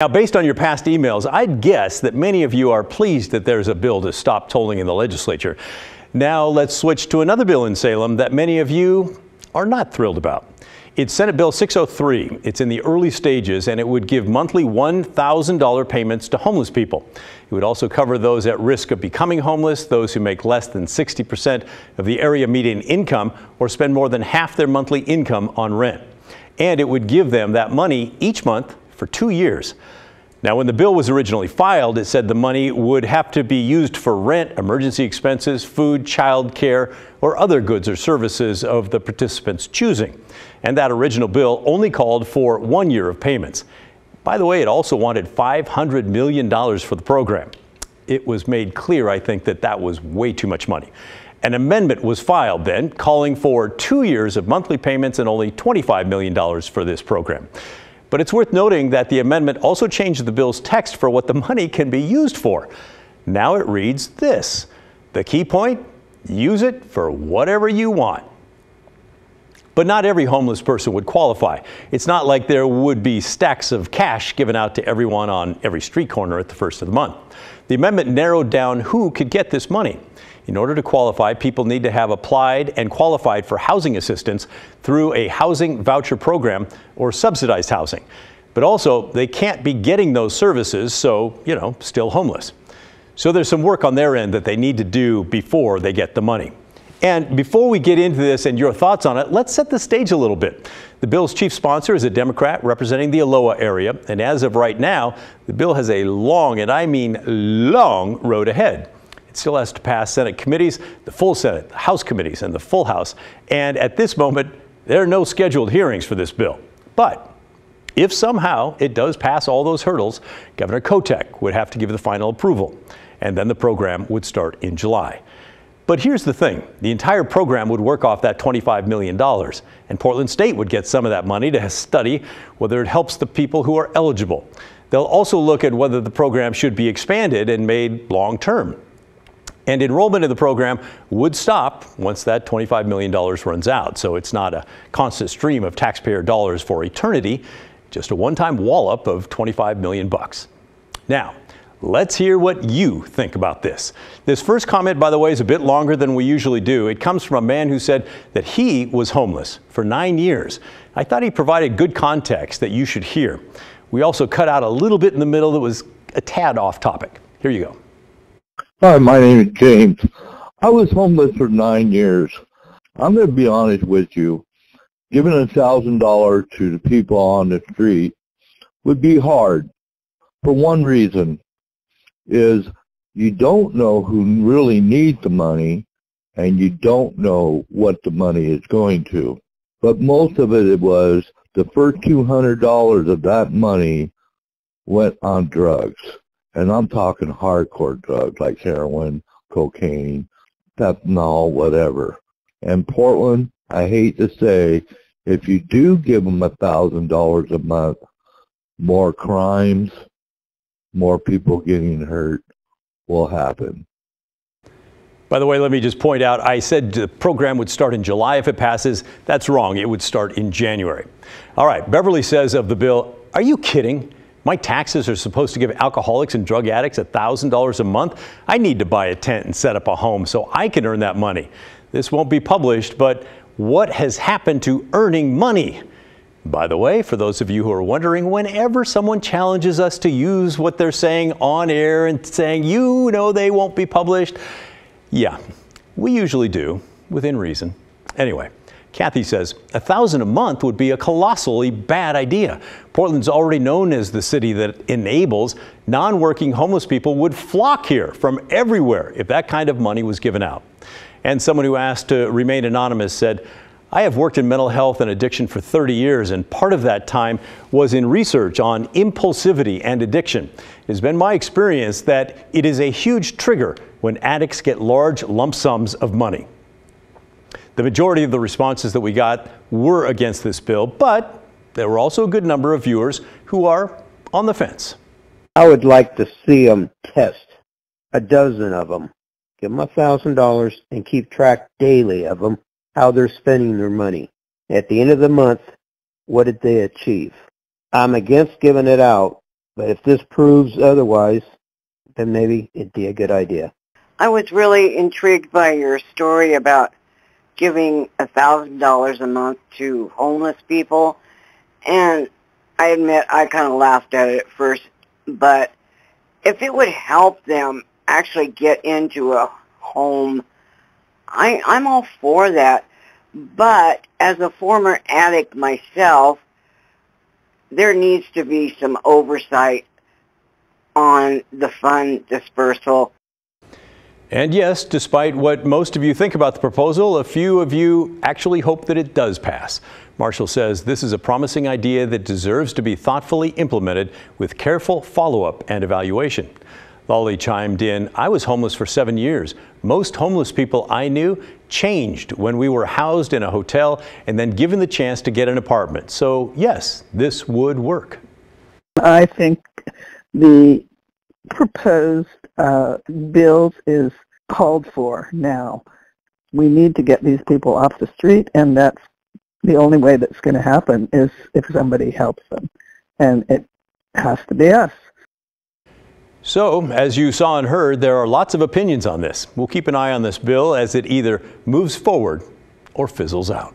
Now, based on your past emails, I'd guess that many of you are pleased that there's a bill to stop tolling in the legislature. Now, let's switch to another bill in Salem that many of you are not thrilled about. It's Senate Bill 603. It's in the early stages, and it would give monthly $1,000 payments to homeless people. It would also cover those at risk of becoming homeless, those who make less than 60% of the area median income or spend more than half their monthly income on rent. And it would give them that money each month for 2 years. Now, when the bill was originally filed, it said the money would have to be used for rent, emergency expenses, food, child care, or other goods or services of the participants' choosing. And that original bill only called for 1 year of payments. By the way, it also wanted $500 million for the program. It was made clear, I think, that that was way too much money. An amendment was filed then, calling for 2 years of monthly payments and only $25 million for this program. But it's worth noting that the amendment also changed the bill's text for what the money can be used for. Now it reads this: the key point, use it for whatever you want. But not every homeless person would qualify. It's not like there would be stacks of cash given out to everyone on every street corner at the first of the month. The amendment narrowed down who could get this money. In order to qualify, people need to have applied and qualified for housing assistance through a housing voucher program or subsidized housing. But also, they can't be getting those services, so, still homeless. So there's some work on their end that they need to do before they get the money. And before we get into this and your thoughts on it, let's set the stage a little bit. The bill's chief sponsor is a Democrat representing the Aloha area, and as of right now, the bill has a long, and I mean long, road ahead. It still has to pass Senate committees, the full Senate, the House committees, and the full House. And at this moment, there are no scheduled hearings for this bill. But if somehow it does pass all those hurdles, Governor Kotek would have to give the final approval, and then the program would start in July. But here's the thing, the entire program would work off that $25 million, and Portland State would get some of that money to study whether it helps the people who are eligible. They'll also look at whether the program should be expanded and made long-term. And enrollment in the program would stop once that $25 million runs out. So it's not a constant stream of taxpayer dollars for eternity, just a one-time wallop of $25 million bucks. Now, let's hear what you think about this. This first comment, by the way, is a bit longer than we usually do. It comes from a man who said that he was homeless for 9 years. I thought he provided good context that you should hear. We also cut out a little bit in the middle that was a tad off topic. Here you go. Hi, my name is James. I was homeless for 9 years. I'm going to be honest with you. Giving $1,000 to the people on the street would be hard for one reason, is you don't know who really needs the money and you don't know what the money is going to. But most of it was the first $200 of that money went on drugs. And I'm talking hardcore drugs like heroin, cocaine, fentanyl, whatever. And Portland, I hate to say, if you do give them $1,000 a month, more crimes, more people getting hurt will happen. By the way, let me just point out, I said the program would start in July if it passes. That's wrong. It would start in January. All right, Beverly says of the bill, are you kidding? My taxes are supposed to give alcoholics and drug addicts $1,000 a month. I need to buy a tent and set up a home so I can earn that money. This won't be published, but what has happened to earning money? By the way, for those of you who are wondering, whenever someone challenges us to use what they're saying on air and saying, they won't be published, yeah, we usually do, within reason. Anyway, Kathy says, $1,000 a month would be a colossally bad idea. Portland's already known as the city that enables non-working homeless people would flock here from everywhere if that kind of money was given out. And someone who asked to remain anonymous said, I have worked in mental health and addiction for 30 years, and part of that time was in research on impulsivity and addiction. It has been my experience that it is a huge trigger when addicts get large lump sums of money. The majority of the responses that we got were against this bill, but there were also a good number of viewers who are on the fence. I would like to see them test a dozen of them. Give them $1,000 and keep track daily of them, how they're spending their money. At the end of the month, what did they achieve? I'm against giving it out But if this proves otherwise, then maybe it'd be a good idea. I was really intrigued by your story about giving $1,000 a month to homeless people. And I admit I kind of laughed at it at first, but if it would help them actually get into a home, I'm all for that. But as a former addict myself, there needs to be some oversight on the fund dispersal. And yes, despite what most of you think about the proposal, a few of you actually hope that it does pass. Marshall says this is a promising idea that deserves to be thoughtfully implemented with careful follow-up and evaluation. Lolly chimed in, "I was homeless for 7 years. Most homeless people I knew changed when we were housed in a hotel and then given the chance to get an apartment. So yes, this would work." I think the proposed bills is called for now. We need to get these people off the street, and that's the only way that's going to happen is if somebody helps them. And it has to be us. So, as you saw and heard, there are lots of opinions on this. We'll keep an eye on this bill as it either moves forward or fizzles out.